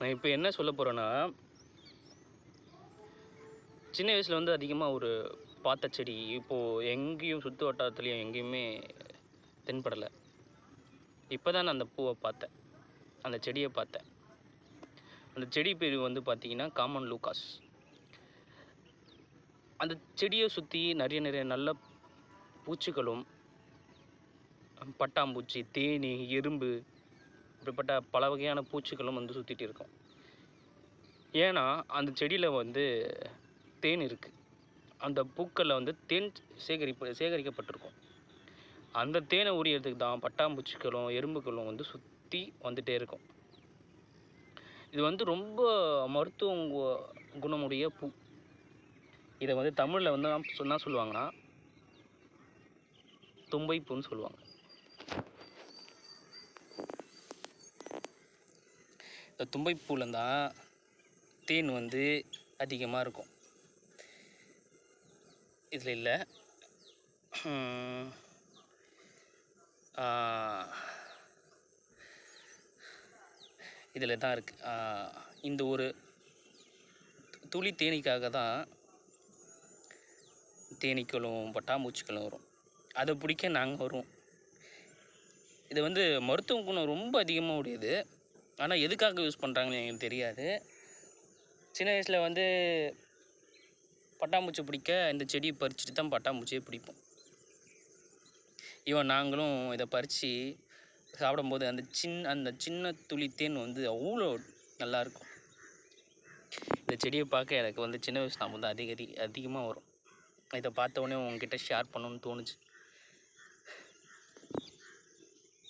நான் இப்போ என்ன சொல்ல போகிறேன்னா, சின்ன வயசில் வந்து அதிகமாக ஒரு பார்த்த செடி இப்போது எங்கேயும் சுற்று வட்டாரத்துலேயும் எங்கேயுமே தென்படலை. இப்போ தான் நான் அந்த பூவை பார்த்தேன், அந்த செடியை பார்த்தேன். அந்த செடி பேர் வந்து பார்த்திங்கன்னா காமன் லூக்காஸ். அந்த செடியை சுற்றி நிறைய நல்ல பூச்சிகளும், பட்டாம்பூச்சி, தேனி, எறும்பு இப்படிப்பட்ட பல வகையான பூச்சிகளும் வந்து சுற்றிட்டு இருக்கும். ஏன்னா அந்த செடியில் வந்து தேன் இருக்குது. அந்த பூக்களில் வந்து தேன் சேகரிக்கப்பட்டிருக்கும். அந்த தேனை உரியறதுக்கு தான் பட்டாம்பூச்சிகளும் எறும்புகளும் வந்து சுற்றி வந்துகிட்டே இருக்கும். இது வந்து ரொம்ப மருத்துவ குணமுடைய பூ. இதை வந்து தமிழில் வந்து என்ன சொல்லுவாங்கன்னா தும்பைப்பூன்னு சொல்லுவாங்க. இந்த தும்பைப்பூவில் தான் தேன் வந்து அதிகமாக இருக்கும். இதில் இல்லை, இதில் தான் இருக்குது. இந்த ஒரு துளி தேனீக்காக தான் தேனீக்களும் பட்டாம்பூச்சிகளும் வரும். அதை பிடிக்க நாங்கள் வருவோம். இது வந்து மருத்துவ குணம் ரொம்ப அதிகமாக உடையது. ஆனால் எதுக்காக யூஸ் பண்ணுறாங்கன்னு எங்களுக்கு தெரியாது. சின்ன வயசில் வந்து பட்டாம்பூச்சி பிடிக்க இந்த செடியை பறிச்சுட்டு தான் பட்டாம்பூச்சியை பிடிப்போம். நாங்களும் இதை பறித்து சாப்பிடும்போது அந்த சின்ன துளி தேன் வந்து அவ்வளோ நல்லாயிருக்கும். இந்த செடியை பார்க்க எனக்கு வந்து சின்ன வயசு ஞாபகம் வந்து அதிகமாக வரும். இதை பார்த்த உடனே உங்ககிட்ட ஷேர் பண்ணணும்னு தோணுச்சு.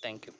தேங்க்யூ.